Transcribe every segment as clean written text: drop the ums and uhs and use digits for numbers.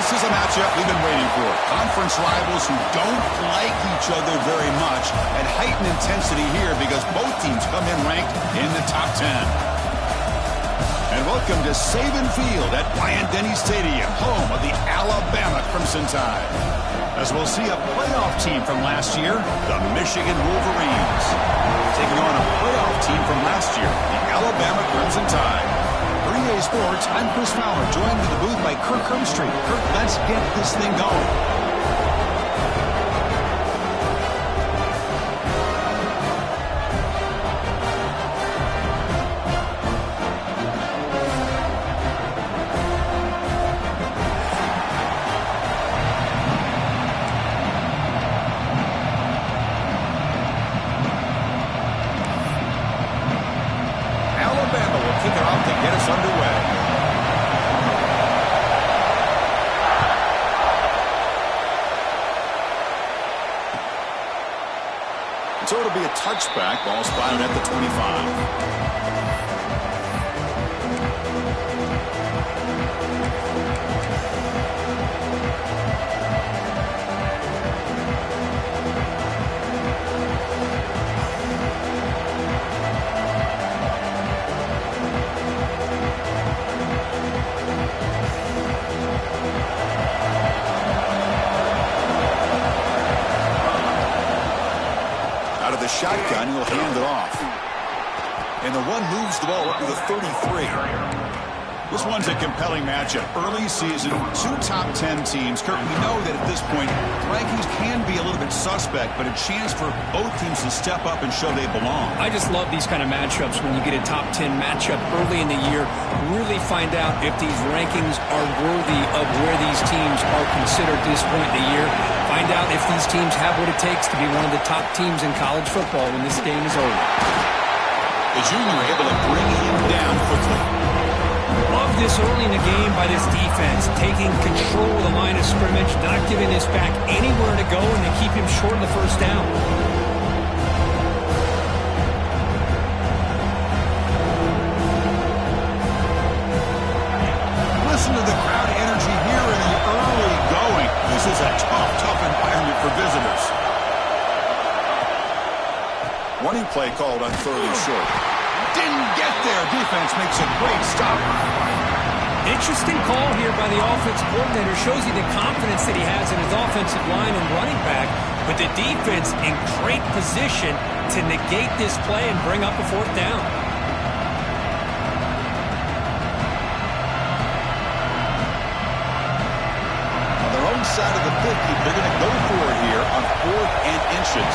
This is a matchup we've been waiting for. Conference rivals who don't like each other very much, and heightened intensity here because both teams come in ranked in the top 10. And welcome to Saban Field at Bryant-Denny Stadium, home of the Alabama Crimson Tide. As we'll see a playoff team from last year, the Michigan Wolverines, taking on a playoff team from last year, the Alabama Crimson Tide. For EA Sports, I'm Chris Fowler, joined in the booth by Kirk Hermstreet. Kirk, let's get this thing going. So it'll be a touchback, ball spotted at the 25. Shotgun, he'll hand it off. And the one moves the ball up to the 33. This one's a compelling matchup. Early season, two top 10 teams. Kirk, we know that at this point, rankings can be a little bit suspect, but a chance for both teams to step up and show they belong. I just love these kind of matchups when you get a top 10 matchup early in the year. Really find out if these rankings are worthy of where these teams are considered at this point in the year. Find out if these teams have what it takes to be one of the top teams in college football when this game is over. The junior able to bring him down quickly. Love this early in the game by this defense, taking control of the line of scrimmage, not giving this back anywhere to go, and they keep him short of the first down. Listen to the crowd energy here in the early going. This is a tough environment for visitors. Running play called on 3rd and short. Didn't get there. Defense makes a great stop. Interesting call here by the offensive coordinator. Shows you the confidence that he has in his offensive line and running back. But the defense in great position to negate this play and bring up a 4th down. On their own side of the 50, they're going to go for it here on 4th and inches.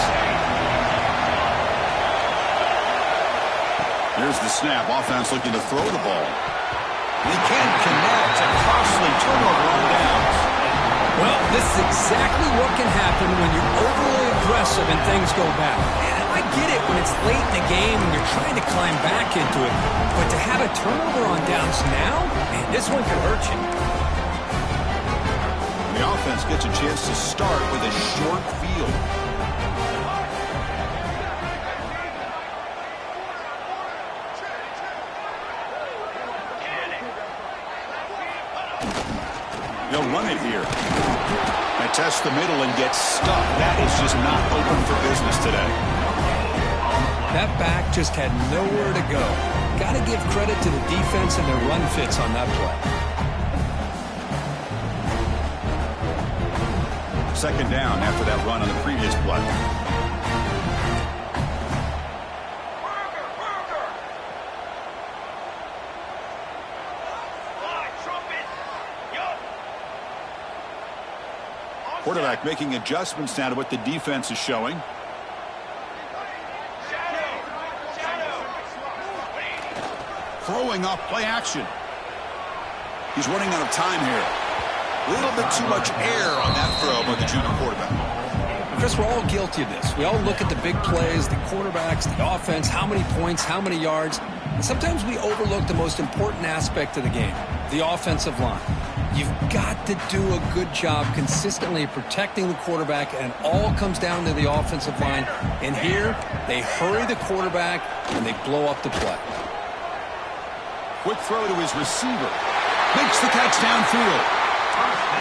Here's the snap. Offense looking to throw the ball. They can't connect. A costly turnover on downs. Well, this is exactly what can happen when you're overly aggressive and things go bad. And I get it when it's late in the game and you're trying to climb back into it. But to have a turnover on downs now, man, this one could hurt you. The offense gets a chance to start with a short field. They'll run it here. They test the middle and get stuck. That is just not open for business today. That back just had nowhere to go. Got to give credit to the defense and their run fits on that play. 2nd down after that run on the previous play. Quarterback making adjustments now to what the defense is showing. Throwing off play action. He's running out of time here. A little bit too much air on that throw by the junior quarterback. Chris, we're all guilty of this. We all look at the big plays, the quarterbacks, the offense, how many points, how many yards. And sometimes we overlook the most important aspect of the game, the offensive line. You've got to do a good job consistently protecting the quarterback, and it all comes down to the offensive line. And here, they hurry the quarterback, and they blow up the play. Quick throw to his receiver. Makes the catch downfield.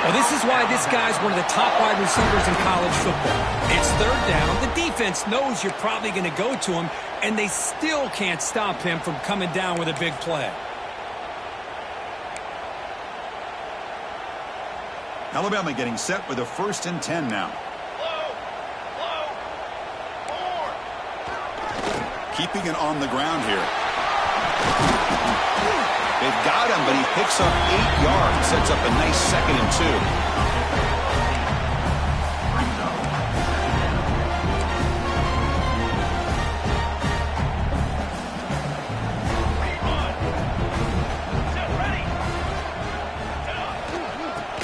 Well, this is why this guy's one of the top wide receivers in college football. It's third down. The defense knows you're probably going to go to him, and they still can't stop him from coming down with a big play. Alabama getting set with a 1st and 10 now. Keeping it on the ground here. They've got him, but he picks up 8 yards. Sets up a nice 2nd and 2.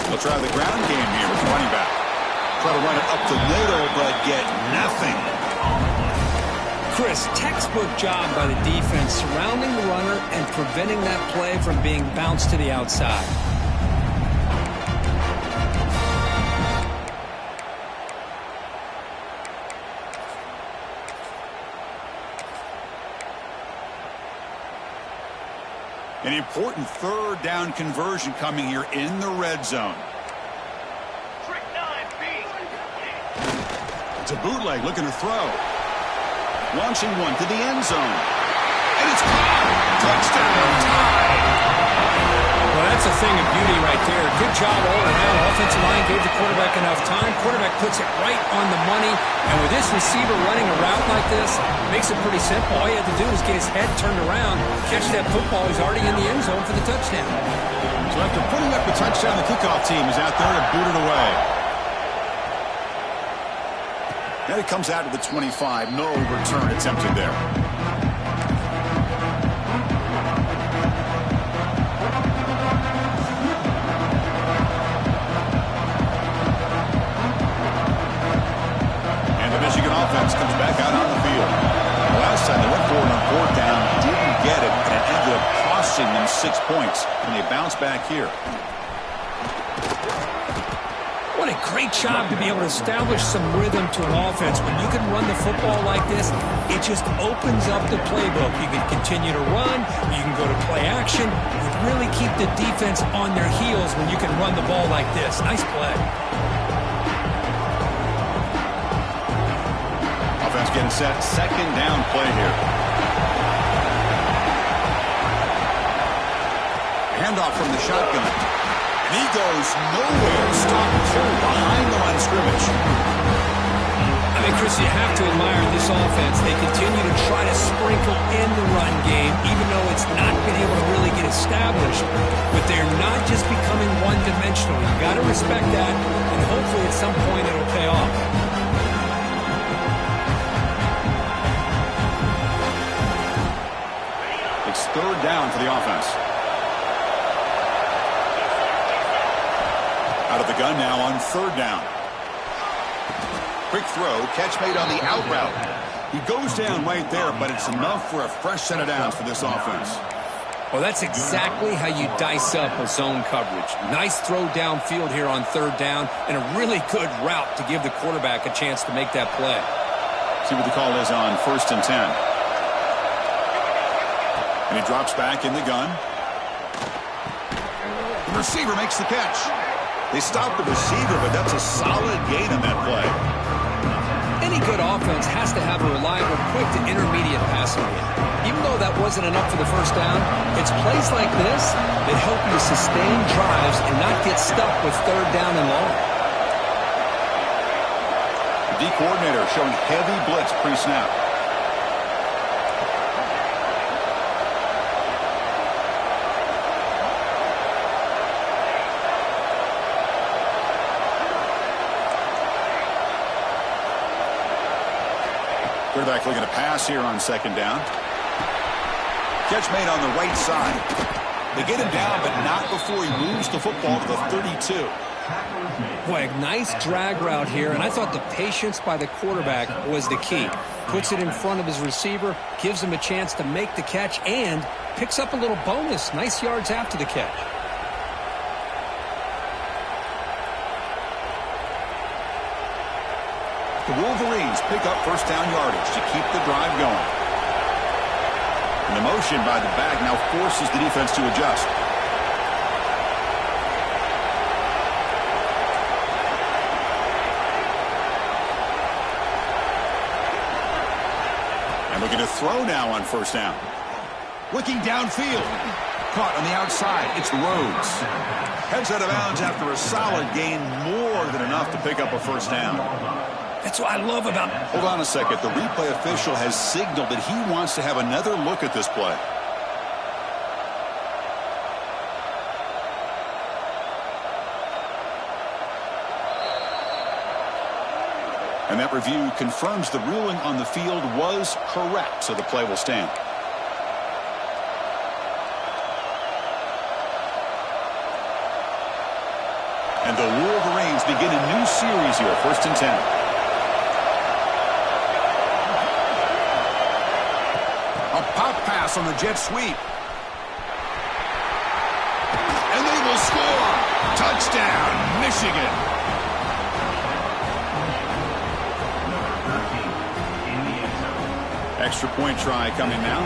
They'll try the ground game here with the running back. Try to run it up the middle, but get nothing. Chris, textbook job by the defense surrounding the runner and preventing that play from being bounced to the outside. An important 3rd down conversion coming here in the red zone. It's a bootleg looking to throw. Launching one to the end zone. And it's caught. Touchdown tie. Well, that's a thing of beauty right there. Good job all around. Offensive line gave the quarterback enough time. Quarterback puts it right on the money. And with this receiver running a route like this, it makes it pretty simple. All you have to do is get his head turned around, catch that football. He's already in the end zone for the touchdown. So after putting up the touchdown, the kickoff team is out there to boot it away. And it comes out to the 25. No return attempted there. And the Michigan offense comes back out on the field. The last time they went for it on 4th down, didn't get it, and it ended up costing them 6 points. And they bounce back here. What a great job to be able to establish some rhythm to an offense. When you can run the football like this, it just opens up the playbook. You can continue to run. You can go to play action. You really keep the defense on their heels when you can run the ball like this. Nice play. Offense getting set. 2nd down play here. Handoff from the shotgun. And he goes nowhere. Stop cold behind the line of scrimmage. I mean, Chris, you have to admire this offense. They continue to try to sprinkle in the run game, even though it's not been able to really get established. But they're not just becoming one-dimensional. You've got to respect that, and hopefully at some point it'll pay off. It's 3rd down for the offense. Out of the gun now on 3rd down. Quick throw, catch made on the out route. He goes down right there, but it's enough for a fresh set of downs for this offense. Well, that's exactly how you dice up a zone coverage. Nice throw downfield here on 3rd down, and a really good route to give the quarterback a chance to make that play. See what the call is on 1st and 10. And he drops back in the gun. The receiver makes the catch. They stop the receiver, but that's a solid gain on that play. Any good offense has to have a reliable, quick to intermediate passing game. Even though that wasn't enough for the 1st down, it's plays like this that help you sustain drives and not get stuck with 3rd down and long. The D coordinator showing heavy blitz pre-snap. Quarterback looking to pass here on 2nd down. Catch made on the right side. They get him down, but not before he moves the football to the 32. Boy, a nice drag route here, and I thought the patience by the quarterback was the key. Puts it in front of his receiver, gives him a chance to make the catch, and picks up a little bonus. Nice yards after the catch. The Wolverines pick up 1st down yardage to keep the drive going. And the motion by the back now forces the defense to adjust. throw now on first down. Looking downfield. Caught on the outside. It's Rhodes. Heads out of bounds after a solid gain, more than enough to pick up a first down. That's what I love about... Hold on a second. The replay official has signaled that he wants to have another look at this play. And that review confirms the ruling on the field was correct, so the play will stand. And the Wolverines begin a new series here, 1st and 10. A pop pass on the jet sweep. And they will score. Touchdown, Michigan. Extra point try coming now.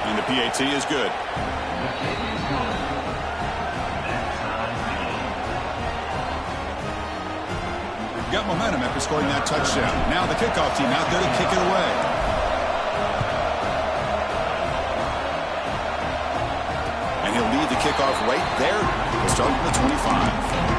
And the PAT is good. Got momentum after scoring that touchdown. Now the kickoff team out there to kick it away. And he'll lead the kickoff right there. We'll start from the 25.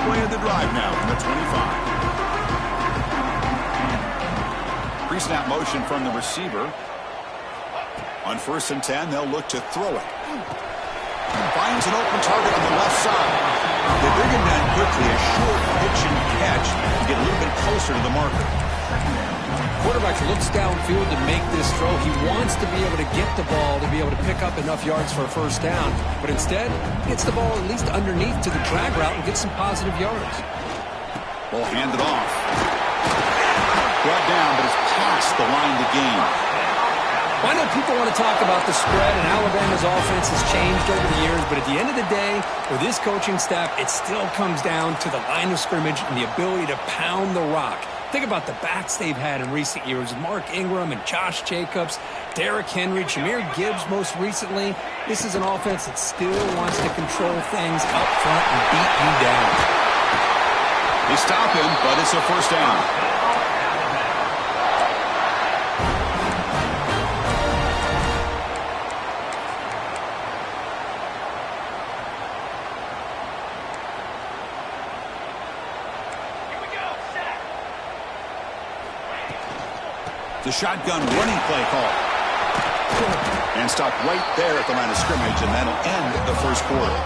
Play of the drive now from the 25. Pre-snap motion from the receiver. On 1st and 10, they'll look to throw it. Finds an open target on the left side. They bring him down quickly, a short pitch and catch to get a little bit closer to the marker. Quarterback looks downfield to make this throw. He wants to be able to get the ball to be able to pick up enough yards for a first down. But instead, he gets the ball at least underneath to the drag route and gets some positive yards. Ball handed off. Brought down, but it's past the line to gain. Well, I know people want to talk about the spread, and Alabama's offense has changed over the years, but at the end of the day, for this coaching staff, it still comes down to the line of scrimmage and the ability to pound the rock. Think about the backs they've had in recent years. Mark Ingram and Josh Jacobs, Derrick Henry, Jahmyr Gibbs most recently. This is an offense that still wants to control things up front and beat you down. They stop him, but it's a first down. The shotgun running play call. And stop right there at the line of scrimmage, and that'll end the first quarter.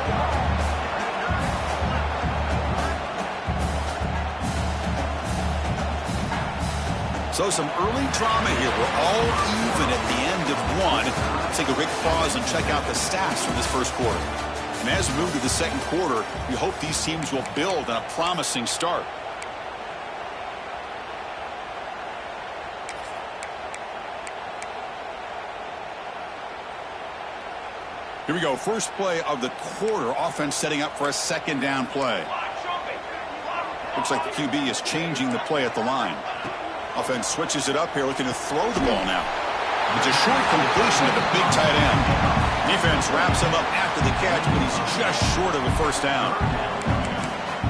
So some early drama here. We're all even at the end of one. Let's take a quick pause and check out the stats from this first quarter. And as we move to the second quarter, we hope these teams will build on a promising start. Here we go. First play of the quarter. Offense setting up for a second down play. Looks like the QB is changing the play at the line. Offense switches it up here, looking to throw the ball now. It's a short completion to the big tight end. Defense wraps him up after the catch, but he's just short of a first down.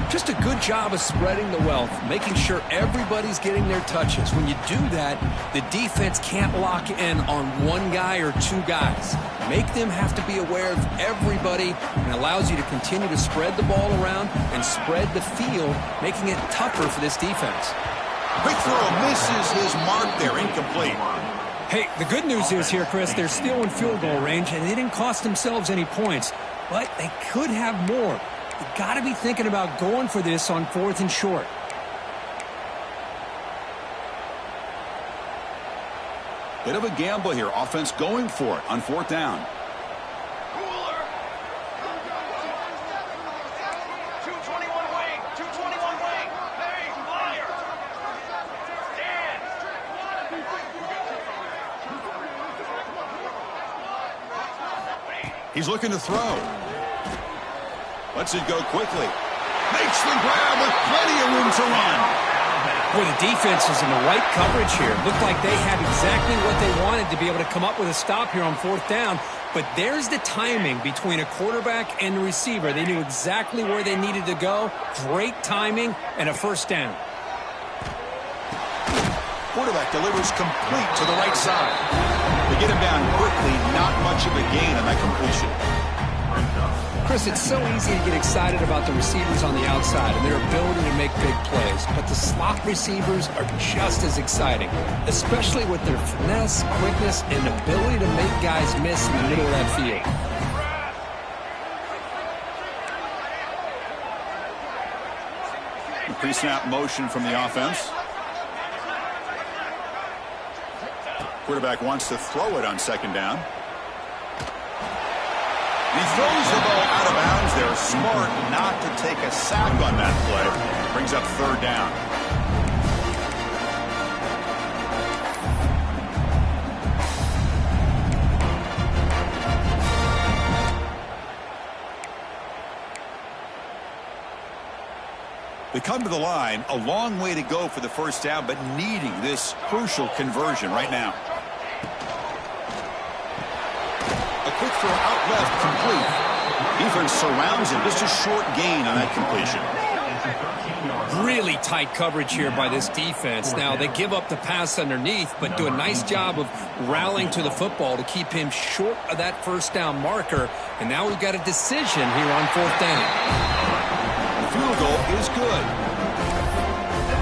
Just a good job of spreading the wealth, making sure everybody's getting their touches. When you do that, the defense can't lock in on one guy or two guys. Make them have to be aware of everybody, and allows you to continue to spread the ball around and spread the field, making it tougher for this defense. Quick throw misses his mark there, incomplete. Hey, the good news is here, Chris, they're still in field goal range, and they didn't cost themselves any points, but they could have more. You got to be thinking about going for this on 4th and short. Bit of a gamble here. Offense going for it on 4th down. 221 wing. 221 wing. Hey, liar. He's looking to throw. Lets it go quickly. Makes the grab with plenty of room to run. Well, the defense was in the right coverage here. Looked like they had exactly what they wanted to be able to come up with a stop here on fourth down. But there's the timing between a quarterback and the receiver. They knew exactly where they needed to go. Great timing and a first down. Quarterback delivers complete to the right side. They get him down quickly, not much of a gain on that completion. Chris, it's so easy to get excited about the receivers on the outside and their ability to make big plays, but the slot receivers are just as exciting, especially with their finesse, quickness, and ability to make guys miss in the middle of that field. Pre-snap motion from the offense. Quarterback wants to throw it on second down. He throws the ball out of bounds. They're smart not to take a sack on that play. Brings up third down. They come to the line, a long way to go for the first down, but needing this crucial conversion right now. A quick throw out left, complete. Defense surrounds him, just a short gain on that completion. Really tight coverage here by this defense. Now, they give up the pass underneath, but do a nice job of rallying to the football to keep him short of that first down marker. And now we've got a decision here on fourth down. Field goal is good.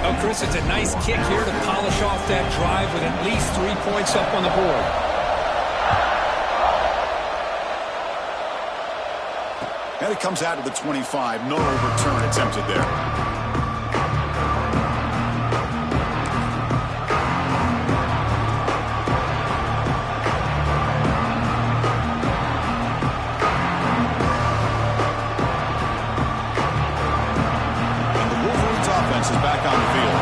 Oh, Chris, it's a nice kick here to polish off that drive with at least 3 points up on the board. And it comes out to the 25. No return attempted there. Is back on the field.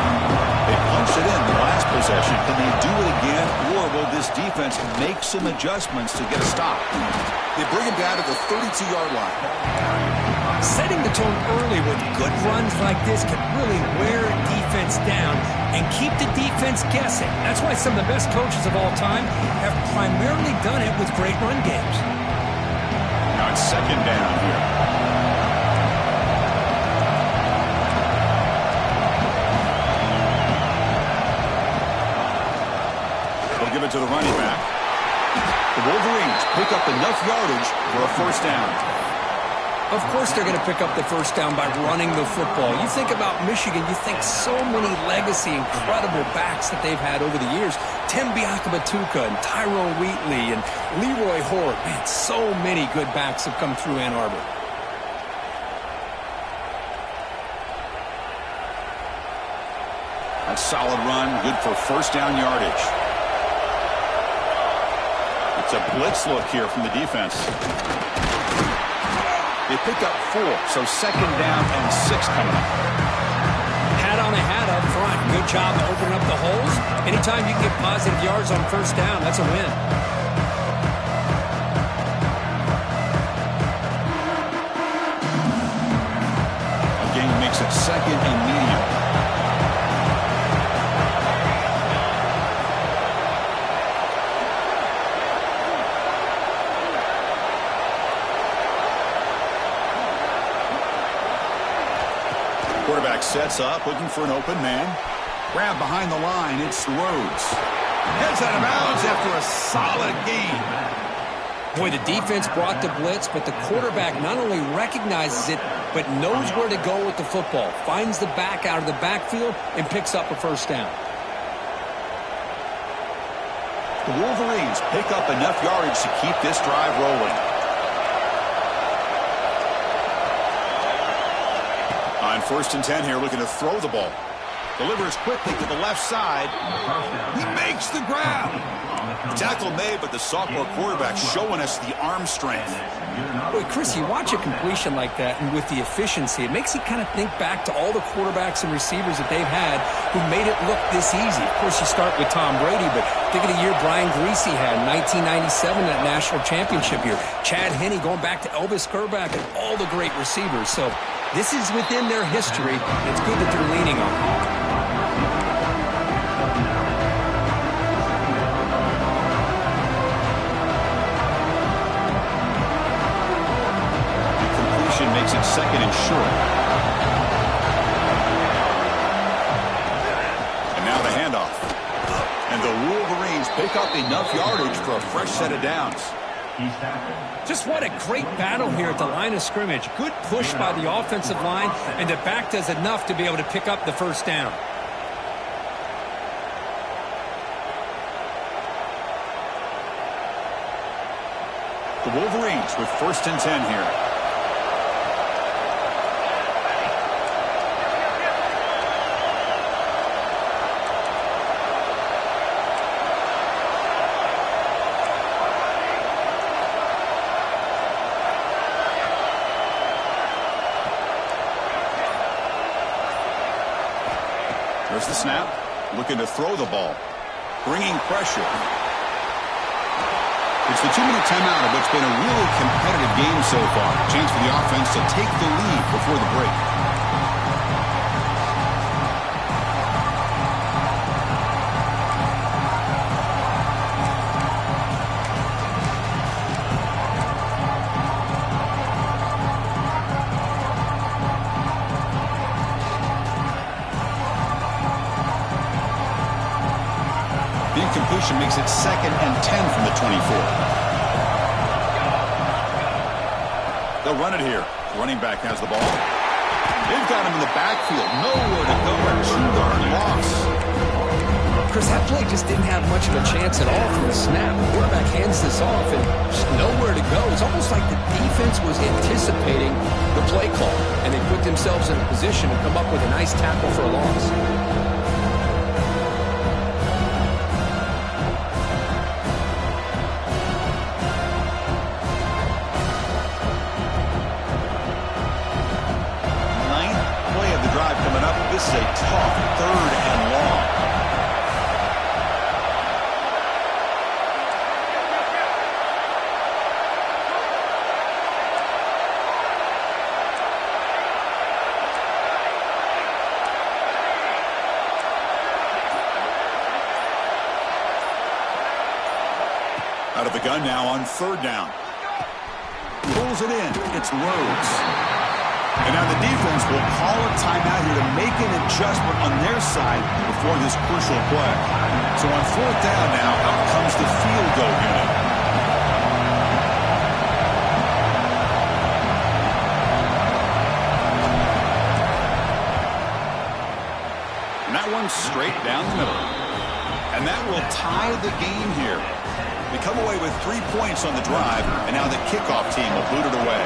They punched it in the last possession. Can they do it again, or will this defense make some adjustments to get a stop? They bring him down to the 32-yard line. Setting the tone early with good runs like this can really wear a defense down and keep the defense guessing. That's why some of the best coaches of all time have primarily done it with great run games. Now it's second down here. Give it to the running back. The Wolverines pick up enough yardage for a first down. Of course they're going to pick up the first down by running the football. You think about Michigan, you think so many legacy, incredible backs that they've had over the years. Tim Biakabatuka and Tyrone Wheatley and Leroy Hort. Man, so many good backs have come through Ann Arbor. A solid run, good for first down yardage. It's a blitz look here from the defense. They pick up 4, so second down and 6 coming up. Hat on a hat up front. Good job of opening up the holes. Anytime you can get positive yards on first down, that's a win. Again, makes it second and medium. Quarterback sets up, looking for an open man. Grab behind the line, it's Rhodes. Heads out of bounds after a solid gain. Boy, the defense brought the blitz, but the quarterback not only recognizes it, but knows where to go with the football. Finds the back out of the backfield and picks up a first down. The Wolverines pick up enough yardage to keep this drive rolling. On first and 10 here, looking to throw the ball. Delivers quickly to the left side. He makes the grab. Tackle made, but the sophomore quarterback showing us the arm strength. Boy, Chris, you watch a completion like that, and with the efficiency, it makes you kind of think back to all the quarterbacks and receivers that they've had who made it look this easy. Of course, you start with Tom Brady, but think of the year Brian Griese had in 1997, that national championship year. Chad Henne going back to Elvis Kerback and all the great receivers. So This is within their history. It's good that they're leaning on it. Makes it second and short. And now the handoff. And the Wolverines pick up enough yardage for a fresh set of downs. Just what a great battle here at the line of scrimmage. Good push by the offensive line, and the back does enough to be able to pick up the first down. The Wolverines with 1st and 10 here. There's the snap. Looking to throw the ball. Bringing pressure. It's the 2-minute timeout of what's been a really competitive game so far. Chance for the offense to take the lead before the break. Incompletion makes it 2nd and 10 from the 24. They'll run it here. Running back has the ball. They've got him in the backfield. Nowhere to go. A 2-yard loss. Chris, that play just didn't have much of a chance at all from the snap. The quarterback hands this off and just nowhere to go. It's almost like the defense was anticipating the play call, and they put themselves in a position to come up with a nice tackle for a loss. This is a tough 3rd and long. Out of the gun now on 3rd down. Pulls it in. It's Rhodes. And now the defense will call a timeout here to make an adjustment on their side before this crucial play. So on 4th down now, out comes the field goal unit. And that one's straight down the middle. And that will tie the game here. They come away with 3 points on the drive, and now the kickoff team will boot it away.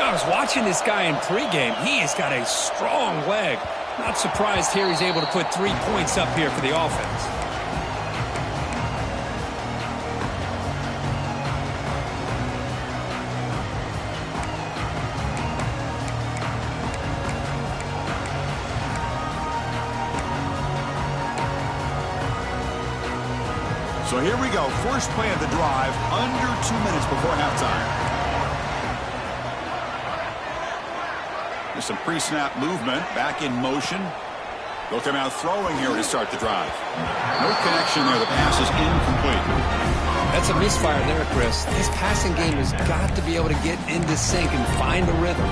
I was watching this guy in pregame. He has got a strong leg. Not surprised here he's able to put 3 points up here for the offense. So here we go. First play of the drive, under 2 minutes before halftime. There's some pre-snap movement, back in motion. They'll come out throwing here to start the drive. No connection there. The pass is incomplete. That's a misfire there, Chris. This passing game has got to be able to get into sync and find a rhythm.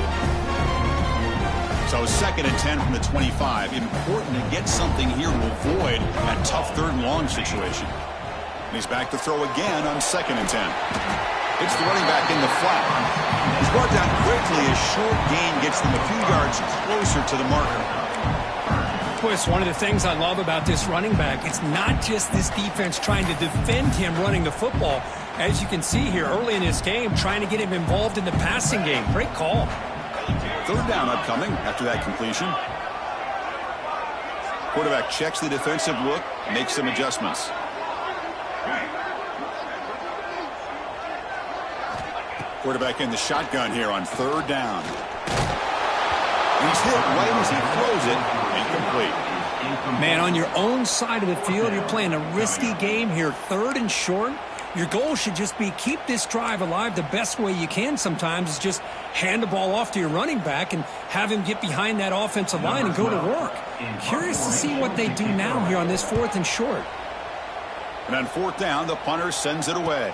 So 2nd and 10 from the 25. Important to get something here to avoid that tough 3rd and long situation. And he's back to throw again on 2nd and 10. It's the running back in the flat. He's brought down quickly as short gain gets them a few yards closer to the marker. Boy, it's one of the things I love about this running back. It's not just this defense trying to defend him running the football. As you can see here early in this game, trying to get him involved in the passing game. Great call. 3rd down upcoming after that completion. Quarterback checks the defensive look, makes some adjustments. Quarterback in the shotgun here on 3rd down. He's hit right as he throws it. Incomplete. Man, on your own side of the field, you're playing a risky game here. 3rd and short. Your goal should just be keep this drive alive the best way you can sometimes is just hand the ball off to your running back and have him get behind that offensive line and go to work. Curious to see what they do now here on this 4th and short. And on 4th down, the punter sends it away.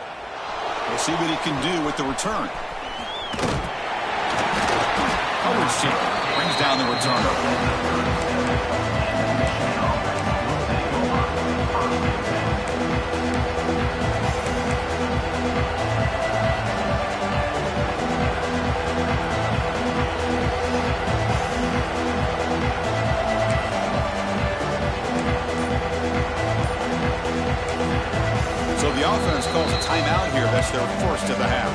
We'll see what he can do with the return. Brings down the returner. So the offense calls a timeout here. That's their first of the half.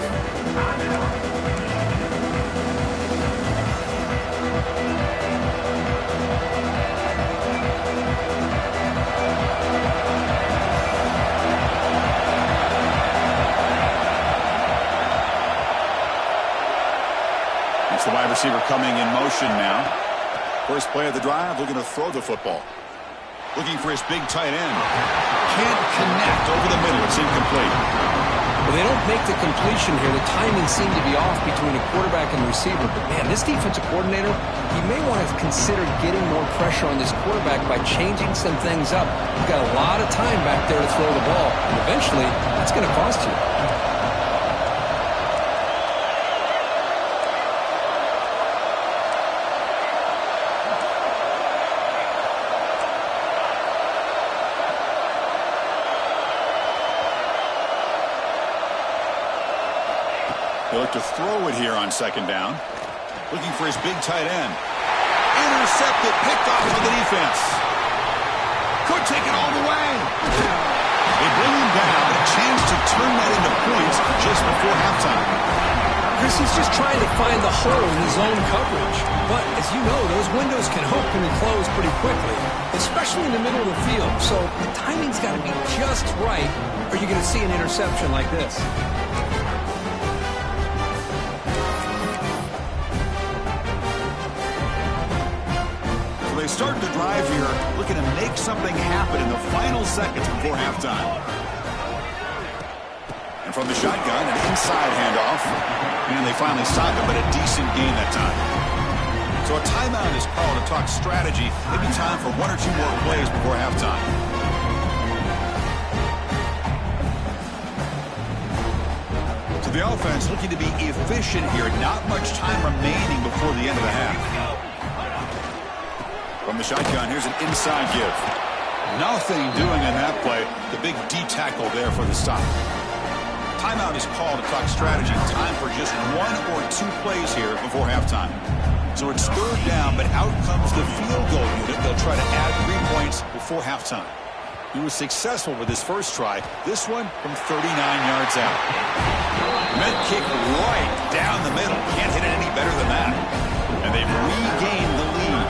It's the wide receiver coming in motion now. First play of the drive, looking to throw the football. Looking for his big tight end. Can't connect over the middle. It's incomplete. Well, they don't make the completion here. The timing seemed to be off between a quarterback and receiver. But, man, this defensive coordinator, he may want to consider getting more pressure on this quarterback by changing some things up. You've got a lot of time back there to throw the ball. And eventually, that's going to cost you. He'll look to throw it here on 2nd down. Looking for his big tight end. Intercepted, picked off by the defense. Could take it all the way. They bring him down. A chance to turn that into points just before halftime. Chris, he's just trying to find the hole in his own coverage. But, as you know, those windows can open and close pretty quickly, especially in the middle of the field. So the timing's got to be just right, or you're going to see an interception like this. They start the drive here, looking to make something happen in the final seconds before halftime. And from the shotgun, an inside handoff. And they finally stop it, but a decent gain that time. So a timeout is called to talk strategy. Maybe time for 1 or 2 more plays before halftime. So the offense looking to be efficient here. Not much time remaining before the end of the half. From the shotgun, here's an inside give. Nothing doing in that play. The big D tackle there for the stop. Timeout is called to talk strategy. Time for just 1 or 2 plays here before halftime. So it's 3rd down, but out comes the field goal unit. They'll try to add 3 points before halftime. He was successful with his first try. This one from 39 yards out. Med kick right down the middle. Can't hit it any better than that. And they've regained the lead.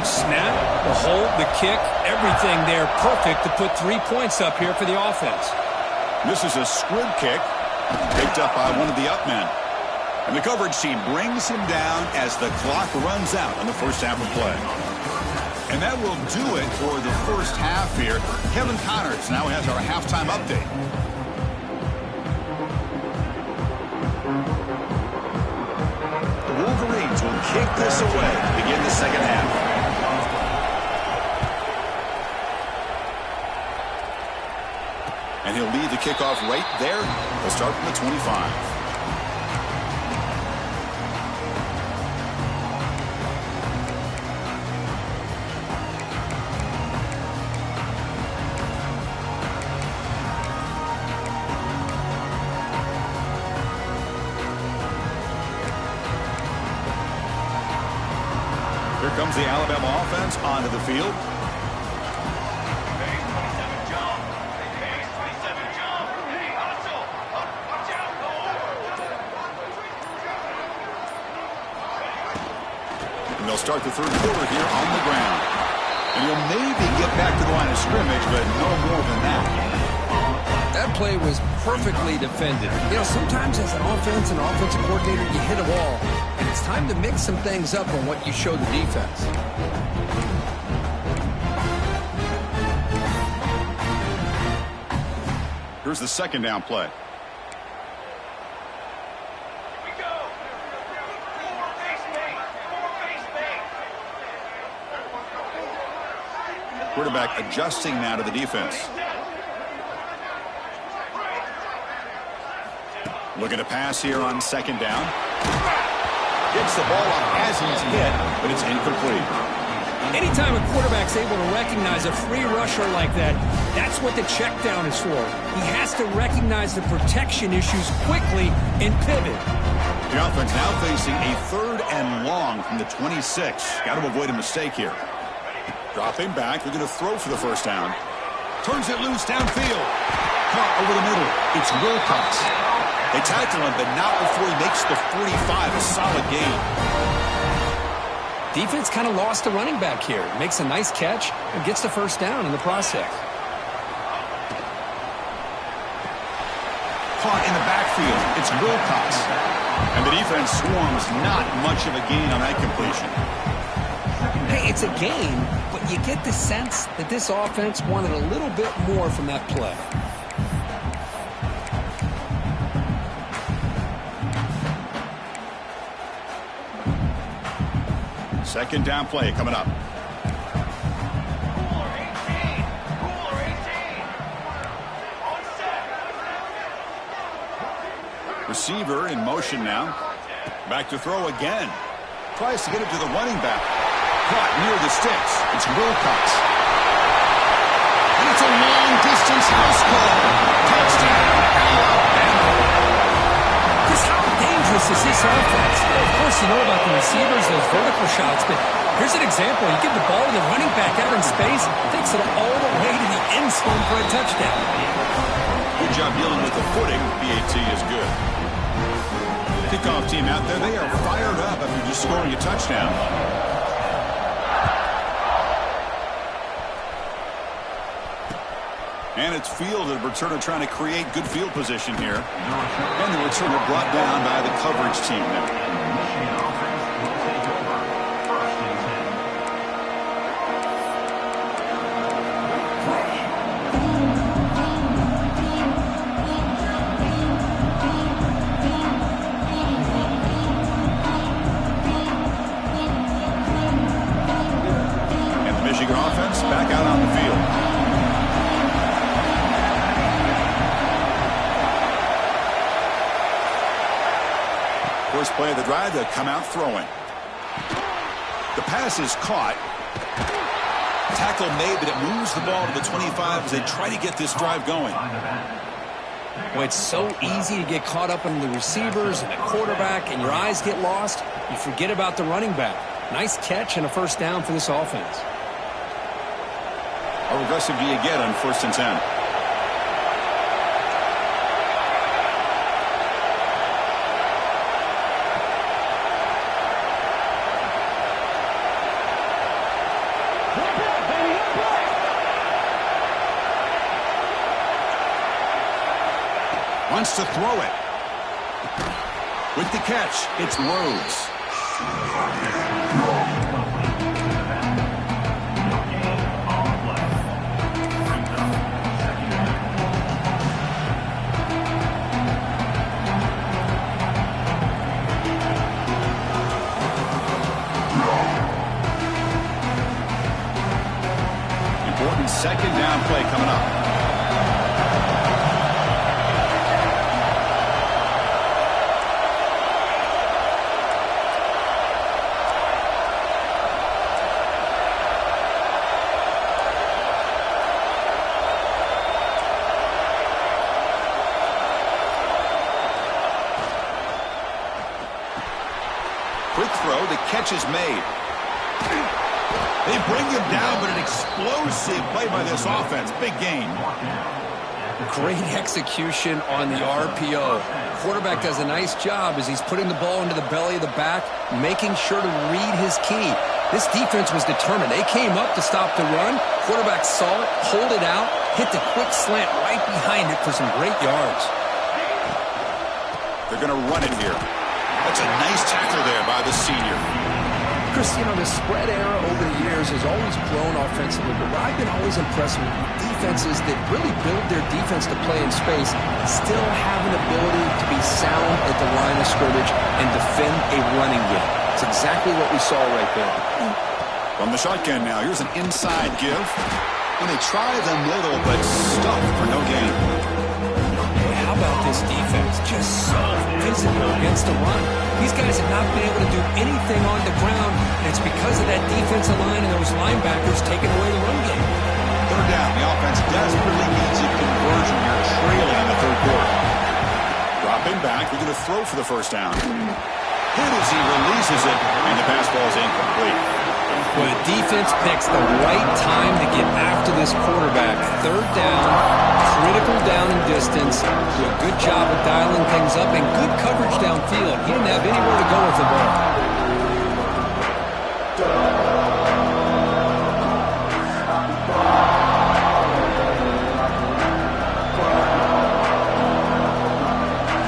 Snap, the hold, the kick, everything there perfect to put 3 points up here for the offense. This is a squib kick picked up by one of the up men. And the coverage team brings him down as the clock runs out on the first half of play. And that will do it for the first half here. Kevin Connors now has our halftime update. The Wolverines will kick this away to begin the second half. And he'll lead the kickoff right there. He'll start from the 25. Here comes the Alabama offense onto the field. They'll start the 3rd quarter here on the ground. And he'll maybe get back to the line of scrimmage, but no more than that. That play was perfectly defended. You know, sometimes as an offensive coordinator, you hit a wall. And it's time to mix some things up on what you show the defense. Here's the second down play. Quarterback adjusting now to the defense. Looking to pass here on second down. Gets the ball up as he's hit, but it's incomplete. Anytime a quarterback's able to recognize a free rusher like that, that's what the check down is for. He has to recognize the protection issues quickly and pivot. The offense now facing a 3rd and long from the 26. Got to avoid a mistake here. Dropping back, they're going to throw for the first down. Turns it loose downfield. Caught over the middle. It's Wilcox. They tackle him, but not before he makes the 45. A solid gain. Defense kind of lost a running back here. Makes a nice catch and gets the first down in the process. Caught in the backfield. It's Wilcox. And the defense swarms. Not much of a gain on that completion. Hey, it's a gain, but you get the sense that this offense wanted a little bit more from that play. Second down play coming up. Receiver in motion now. Back to throw again. Tries to get it to the running back. Caught near the sticks. It's Wilcox. And it's a long-distance house call. Touchdown, Alabama. Chris, how dangerous is this offense? Of course, you know about the receivers, those vertical shots, but here's an example. You give the ball to the running back out in space, takes it all the way to the end zone for a touchdown. Good job dealing with the footing. BAT is good. Kickoff team out there, they are fired up after just scoring a touchdown. And it's field, the returner trying to create good field position here. And the returner brought down by the coverage team now. And the Michigan offense back out on the field. First play of the drive, they'll come out throwing. The pass is caught. Tackle made, but it moves the ball to the 25 as they try to get this drive going. Well, it's so easy to get caught up in the receivers and the quarterback, and your eyes get lost. You forget about the running back. Nice catch and a first down for this offense. How aggressive do you get on 1st and 10? Wants to throw it. With the catch, it's Rhodes. Important second down play coming up. Quick throw, the catch is made. They bring him down, but an explosive play by this offense. Big gain. Great execution on the RPO. Quarterback does a nice job as he's putting the ball into the belly of the back, making sure to read his key. This defense was determined. They came up to stop the run. Quarterback saw it, pulled it out, hit the quick slant right behind it for some great yards. They're going to run it here. That's a nice tackle there by the senior. Chris, you know, the spread era over the years has always grown offensively, but what I've been always impressed with defenses that really build their defense to play in space still have an ability to be sound at the line of scrimmage and defend a running game. It's exactly what we saw right there. From the shotgun now, here's an inside give. And they try the middle, but stuffed for no gain. How about this defense? Just so physical against the run. These guys have not been able to do anything on the ground, and it's because of that defensive line and those linebackers taking away the run game. Third down, the offense desperately needs a conversion here, trailing in the third quarter. Dropping back, they're going to throw for the first down. Hit as he releases it, and the pass ball is incomplete. Well, the defense picks the right time to get after this quarterback. Third down, critical down and distance. Do a good job of dialing things up and good coverage downfield. He didn't have anywhere to go with the ball.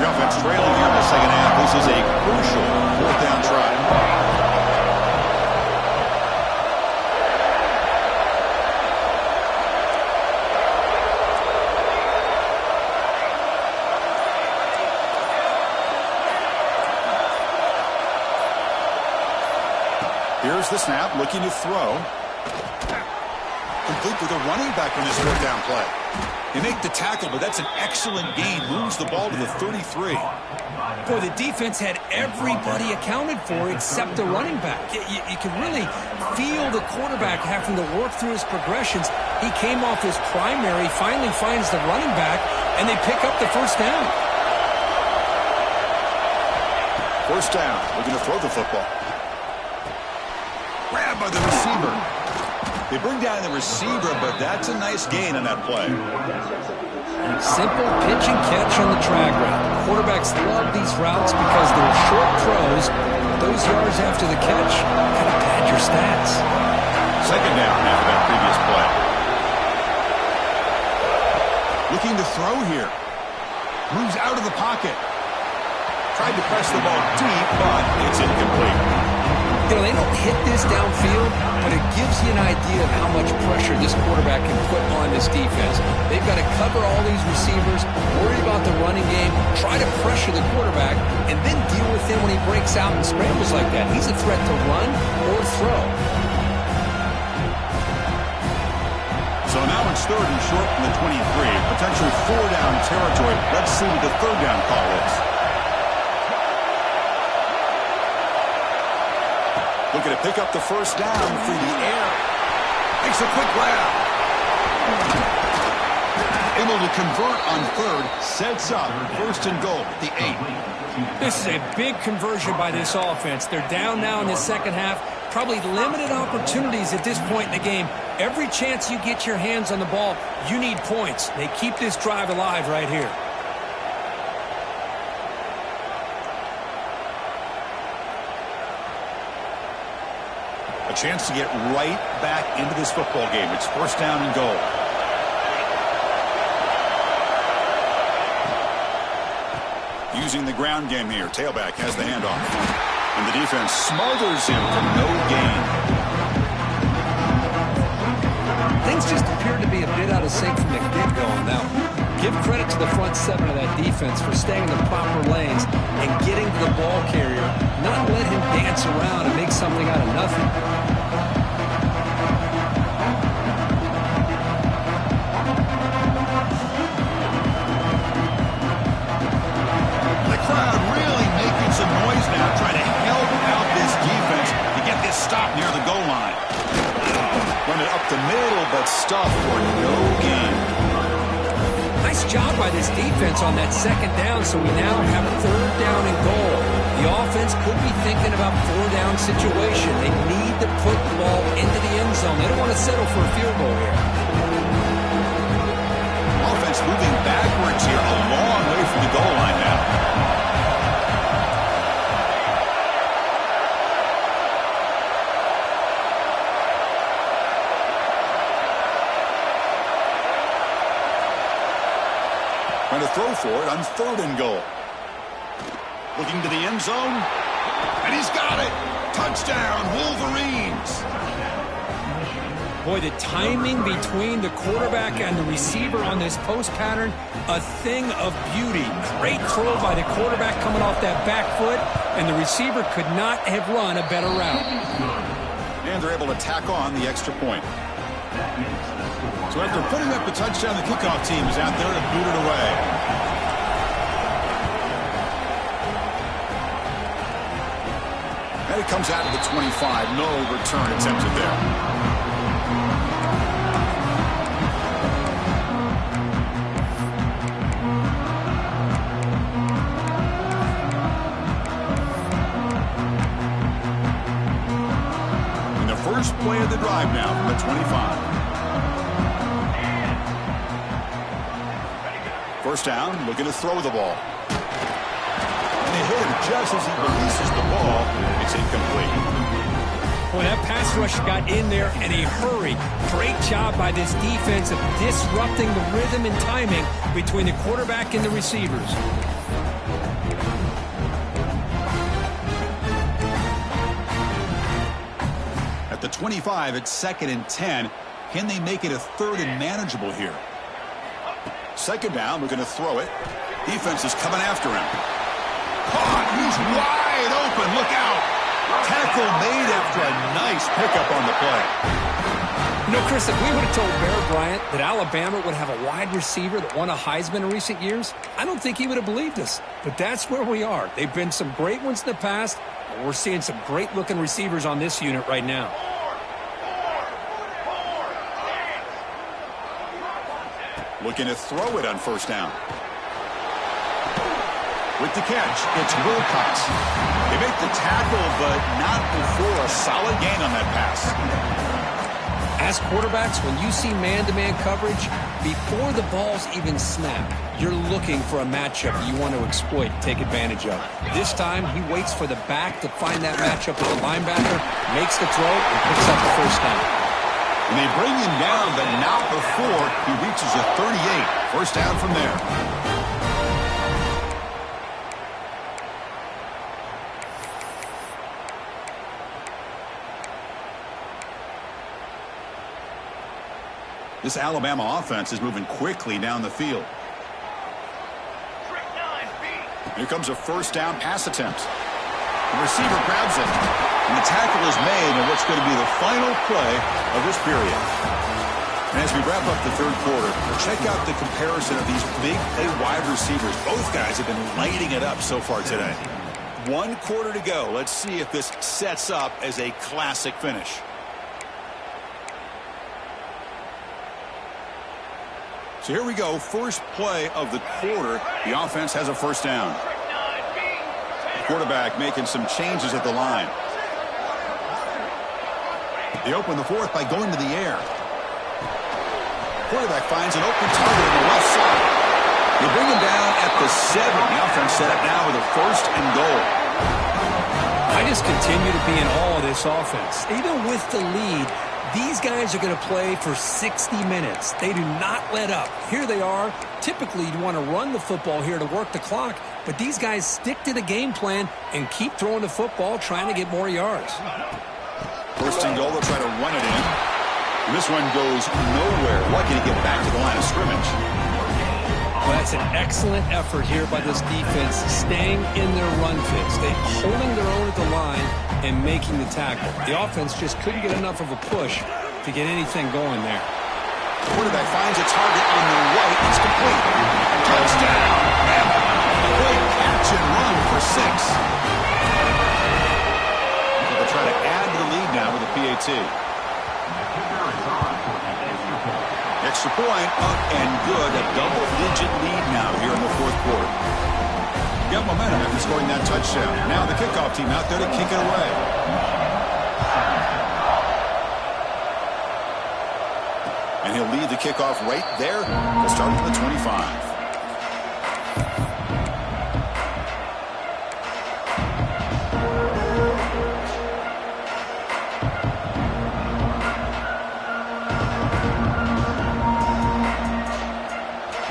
The offense trailing here in the second half. This is a crucial fourth down try. Here's the snap, looking to throw. Complete with a running back on this fourth down play. They make the tackle, but that's an excellent gain. Moves the ball to the 33. Boy, the defense had everybody accounted for except the running back. You can really feel the quarterback having to work through his progressions. He came off his primary, finally finds the running back, and they pick up the first down. First down, looking to throw the football. Grabbed by the receiver. They bring down the receiver, but that's a nice gain on that play. Simple pitch and catch on the drag route. Quarterbacks love these routes because they're short throws. Those yards after the catch kind of pad your stats. Second down after that previous play. Looking to throw here. Moves out of the pocket. Tried to press the ball deep, but it's incomplete. You know, they don't hit this downfield, but it gives you an idea of how much pressure this quarterback can put on this defense. They've got to cover all these receivers, worry about the running game, try to pressure the quarterback, and then deal with him when he breaks out and scrambles like that. He's a threat to run or throw. So now it's third and short from the 23. Potentially four-down territory. Let's see what the third down call is. Looking to pick up the first down through the air. Makes a quick grab. Able to convert on third. Sets up first and goal, the 8. This is a big conversion by this offense. They're down now in the second half. Probably limited opportunities at this point in the game. Every chance you get your hands on the ball, you need points. They keep this drive alive right here. A chance to get right back into this football game. It's first down and goal. Using the ground game here. Tailback has the handoff. And the defense smothers him for no gain. Things just appeared to be a bit out of sync from the get-go on that one. Give credit to the front seven of that defense for staying in the proper lanes and getting to the ball carrier, not let him dance around and make something out of nothing. The crowd really making some noise now, trying to help out this defense to get this stop near the goal line. Run it up the middle, but stuffed for no gain. Nice job by this defense on that second down, so we now have a third down and goal. The offense could be thinking about four-down situation. They need to put the ball into the end zone. They don't want to settle for a field goal here. Offense moving backwards here, a long way from the goal line now. Trying to throw for it on third and goal. Looking to the end zone. And he's got it. Touchdown, Wolverines! Boy, the timing between the quarterback and the receiver on this post pattern, a thing of beauty. Great throw by the quarterback coming off that back foot, and the receiver could not have run a better route. And they're able to tack on the extra point. So after putting up the touchdown, the kickoff team is out there to boot it away. And it comes out of the 25. No return attempted there. First play of the drive now from the 25. First down, looking to throw the ball. And they hit him just as he releases the ball. It's incomplete. Boy, that pass rush got in there in a hurry. Great job by this defense of disrupting the rhythm and timing between the quarterback and the receivers. At the 25, it's 2nd and 10. Can they make it a 3rd and manageable here? Second down, we're going to throw it. Defense is coming after him. Caught, he's wide open, look out. Tackle made after a nice pickup on the play. You know, Chris, if we would have told Bear Bryant that Alabama would have a wide receiver that won a Heisman in recent years, I don't think he would have believed us. But that's where we are. They've been some great ones in the past, and we're seeing some great-looking receivers on this unit right now. Looking to throw it on first down. With the catch, it's Wilcox. They make the tackle, but not before a solid gain on that pass. As quarterbacks, when you see man-to-man coverage, before the balls even snap, you're looking for a matchup you want to exploit, take advantage of. This time, he waits for the back to find that matchup with the linebacker, makes the throw, and picks up the first down. And they bring him down, but not before he reaches a 38. First down from there. This Alabama offense is moving quickly down the field. Here comes a first down pass attempt. The receiver grabs it, and the tackle is made in what's going to be the final play of this period. And as we wrap up the third quarter, check out the comparison of these big play wide receivers. Both guys have been lighting it up so far today. 1 quarter to go. Let's see if this sets up as a classic finish. So here we go, first play of the quarter. The offense has a first down. The quarterback making some changes at the line. They open the fourth by going to the air. Quarterback finds an open target on the left side. They bring him down at the 7. The offense set up now with a first and goal. I just continue to be in awe of this offense. Even with the lead, these guys are going to play for 60 minutes. They do not let up. Here they are. Typically, you want to run the football here to work the clock, but these guys stick to the game plan and keep throwing the football, trying to get more yards. First and goal, they'll try to run it in. And this one goes nowhere. Lucky to get back to the line of scrimmage. Well, that's an excellent effort here by this defense, staying in their run fits. They holding their own at the line and making the tackle. The offense just couldn't get enough of a push to get anything going there. Quarterback finds a target on the right. It's complete. Touchdown. Great catch and run for 6. They'll try to add to the lead now with a PAT. Extra point, up and good. A double-digit lead now here in the fourth quarter. Got momentum after scoring that touchdown. Now the kickoff team out there to kick it away. And he'll lead the kickoff right there. We'll start at the 25.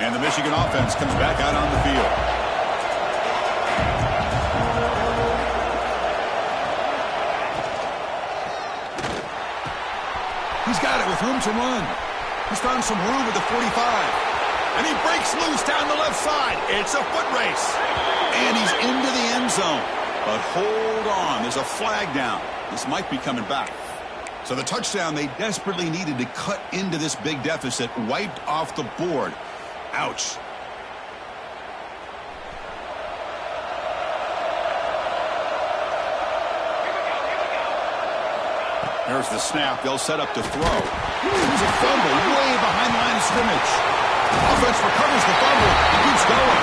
And the Michigan offense comes back out on the field. with room to run. He's found some room at the 45. And he breaks loose down the left side. It's a foot race. And he's into the end zone. But hold on. There's a flag down. This might be coming back. So the touchdown they desperately needed to cut into this big deficit wiped off the board. Ouch. There's the snap. They'll set up to throw. There's a fumble way behind the line of scrimmage. Offense recovers the fumble and keeps going.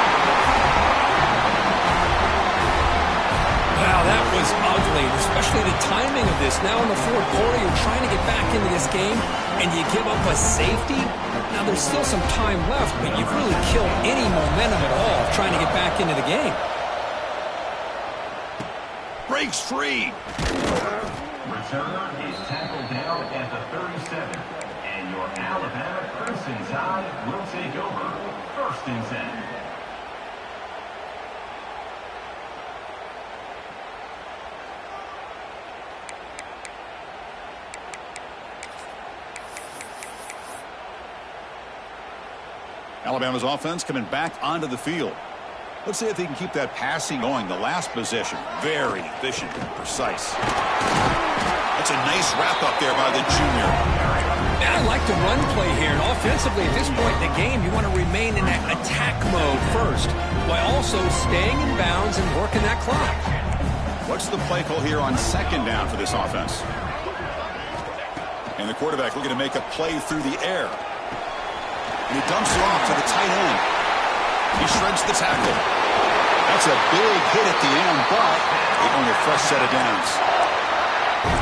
Wow, that was ugly, especially the timing of this. Now in the fourth quarter, you're trying to get back into this game, and you give up a safety. Now there's still some time left, but you've really killed any momentum at all trying to get back into the game. Breaks free. Returner is tackled down at the 37. And your Alabama Crimson Tide will take over. 1st and 10. Alabama's offense coming back onto the field. Let's see if they can keep that passing going. The last possession, very efficient and precise. That's a nice wrap-up there by the junior. I like the run play here, and offensively at this point in the game, you want to remain in that attack mode first, while also staying in bounds and working that clock. What's the play call here on 2nd down for this offense? And the quarterback looking to make a play through the air. And he dumps it off to the tight end. He shreds the tackle. That's a big hit at the end, but they own a fresh set of downs.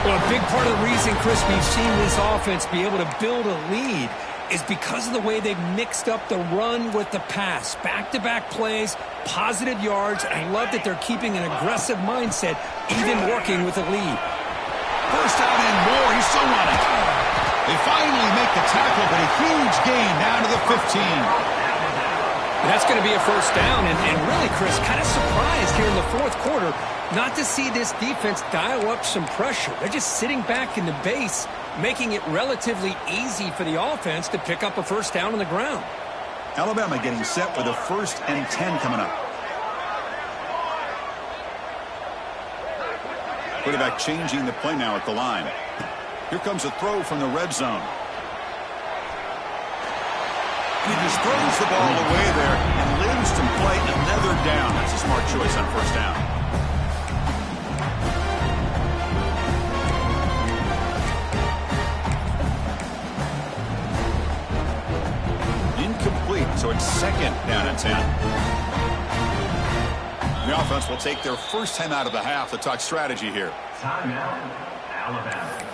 Well, a big part of the reason, Chris, we've seen this offense be able to build a lead is because of the way they've mixed up the run with the pass. Back-to-back plays, positive yards, and I love that they're keeping an aggressive mindset, even working with a lead. First out and more. He's still running. They finally make the tackle, but a huge gain down to the 15. And that's going to be a first down, and really, Chris, kind of surprised here in the fourth quarter not to see this defense dial up some pressure. They're just sitting back in the base, making it relatively easy for the offense to pick up a first down on the ground. Alabama getting set with a 1st and 10 coming up. Quarterback changing the play now at the line. Here comes a throw from the red zone. He just throws the ball away there and lives to play another down. That's a smart choice on 1st down. Incomplete, so it's 2nd down and 10. The offense will take their first time out of the half to talk strategy here. Timeout, Alabama.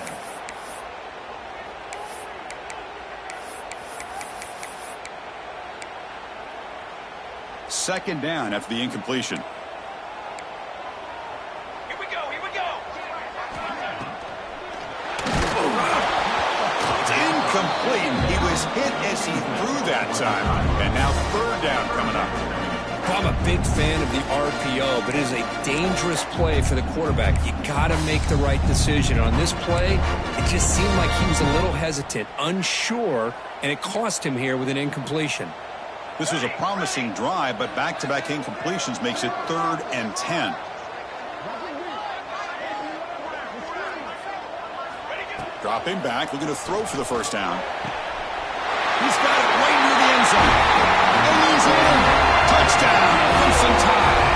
Second down after the incompletion. Here we go, here we go. It's incomplete. He was hit as he threw that time. And now 3rd down coming up. Well, I'm a big fan of the RPO, but it is a dangerous play for the quarterback. You got to make the right decision. On this play, it just seemed like he was a little hesitant, unsure, and it cost him here with an incompletion. This was a promising drive, but back-to-back incompletions makes it 3rd and 10. Dropping back, looking to throw for the first down. He's got it right near the end zone. And he's in. Touchdown, Crimson Tide.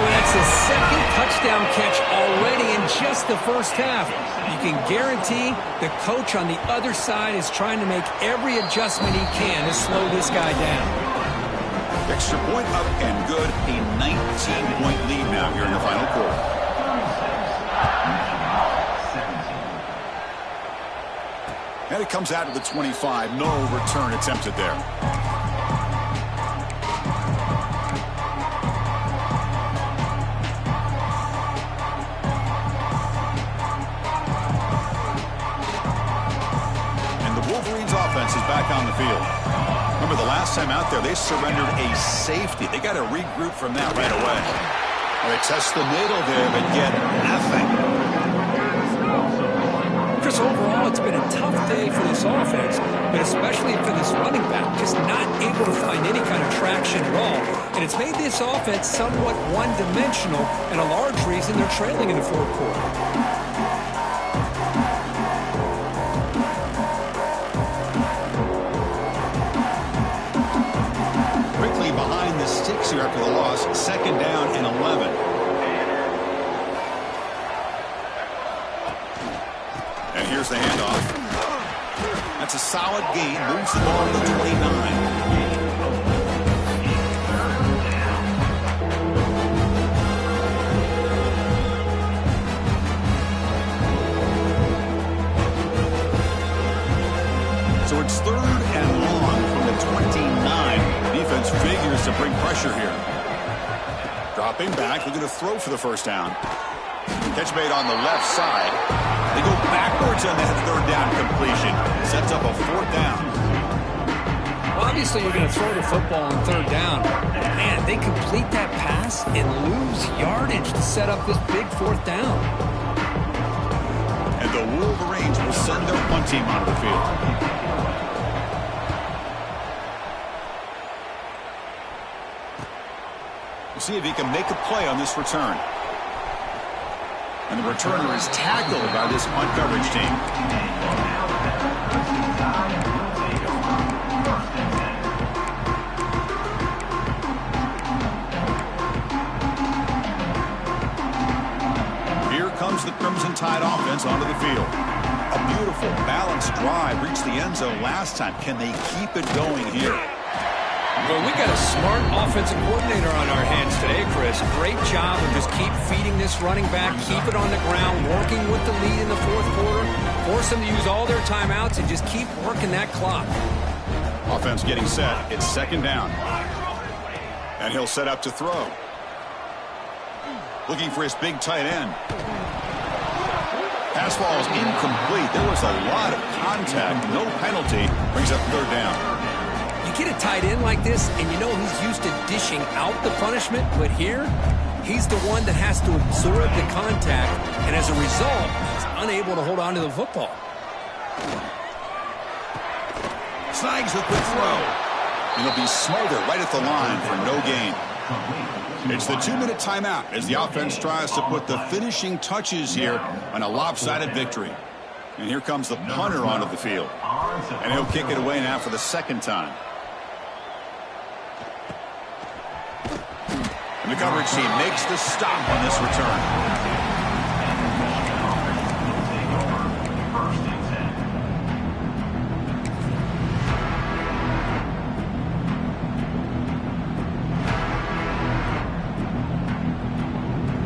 Well, that's his 2nd touchdown catch already in just the first half. You can guarantee the coach on the other side is trying to make every adjustment he can to slow this guy down. Extra point up and good. A 19-point lead now here in the final quarter. And it comes out to the 25. No return attempted there. Offense is back on the field. Remember the last time out there, they surrendered a safety. They got to regroup from that right away. They test the middle there, but get nothing. Chris, overall, it's been a tough day for this offense, but especially for this running back, just not able to find any kind of traction at all. And it's made this offense somewhat one-dimensional, and a large reason they're trailing in the fourth quarter. Quickly behind the sticks here after the loss, 2nd down and 11. And here's the handoff. That's a solid gain. Moves the ball to the 29. So it's 3rd and long from the 29. Defense figures to bring pressure here. Dropping back, looking to throw for the 1st down. Catch made on the left side. They go backwards on that 3rd down completion. Sets up a 4th down. Well, obviously, you're going to throw the football on 3rd down. Man, they complete that pass and lose yardage to set up this big 4th down. And the Wolverines will send their punt team onto the field. We'll see if he can make a play on this return. And the returner is tackled by this punt coverage team. Here comes the Crimson Tide offense onto the field. A beautiful, balanced drive reached the end zone last time. Can they keep it going here? Well, we got a smart offensive coordinator on our hands today, Chris. Great job of just keep feeding this running back, keep it on the ground, working with the lead in the 4th quarter, force them to use all their timeouts, and just keep working that clock. Offense getting set. It's 2nd down. And he'll set up to throw. Looking for his big tight end. Pass ball is incomplete. There was a lot of contact. No penalty. Brings up 3rd down. You get a tight end like this, and you know he's used to dishing out the punishment, but here, he's the one that has to absorb the contact, and as a result, he's unable to hold on to the football. Snags the quick throw. And he'll be smothered right at the line for no gain. It's the 2-minute timeout as the offense tries to put the finishing touches here on a lopsided victory. And here comes the punter onto the field. And he'll kick it away now for the 2nd time. And the coverage team makes the stop on this return.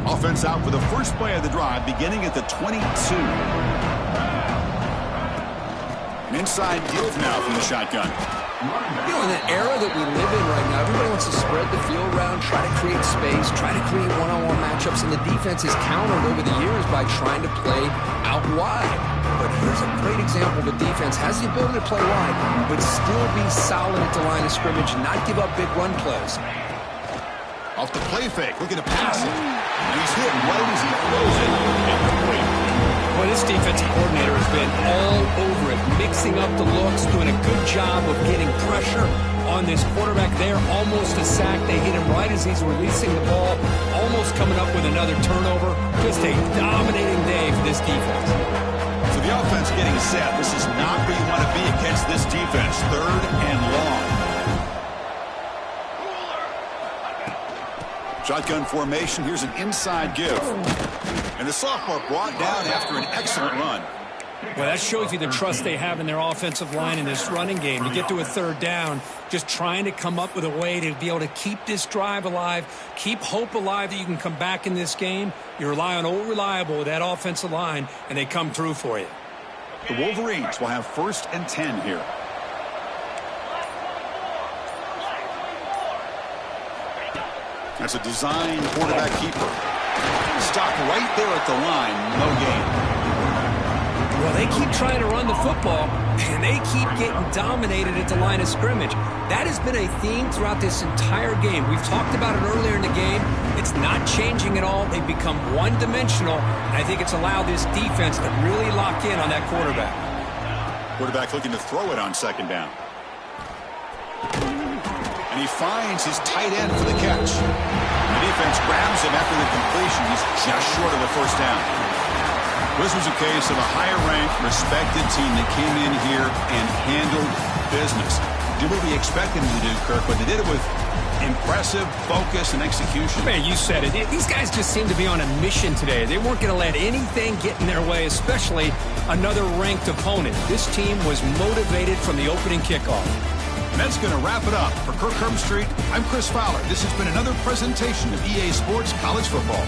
Offense out for the first play of the drive, beginning at the 22. An inside give now from the shotgun. You know, in the era that we live in right now, everybody wants to spread the field around, try to create space, try to create one-on-one matchups, and the defense has countered over the years by trying to play out wide. But here's a great example of a defense has the ability to play wide, but still be solid at the line of scrimmage and not give up big run plays. Off the play fake, looking to pass it. And he's hit right as he throws it. Incomplete. Well, this defensive coordinator has been all over it, mixing up the looks, doing a good job of getting pressure on this quarterback there. Almost a sack. They hit him right as he's releasing the ball, almost coming up with another turnover. Just a dominating day for this defense. So the offense getting set. This is not where you want to be against this defense. 3rd and long. Shotgun formation. Here's an inside give. And the sophomore brought down after an excellent run. Well, that shows you the trust they have in their offensive line in this running game. To get to a 3rd down, just trying to come up with a way to be able to keep this drive alive, keep hope alive that you can come back in this game. You rely on old reliable with that offensive line, and they come through for you. The Wolverines will have 1st and 10 here. That's a design quarterback keeper. Stopped right there at the line, no gain. Well, they keep trying to run the football, and they keep getting dominated at the line of scrimmage. That has been a theme throughout this entire game. We've talked about it earlier in the game. It's not changing at all. They've become one-dimensional, and I think it's allowed this defense to really lock in on that quarterback. Quarterback looking to throw it on second down. And he finds his tight end for the catch. The defense grabs him after the completion. He's just short of the first down. This was a case of a higher-ranked, respected team that came in here and handled business. Did what we expected them to do, Kirk, but they did it with impressive focus and execution. Man, you said it. These guys just seem to be on a mission today. They weren't going to let anything get in their way, especially another ranked opponent. This team was motivated from the opening kickoff. And that's going to wrap it up. For Kirk Herbstreit, I'm Chris Fowler. This has been another presentation of EA Sports College Football.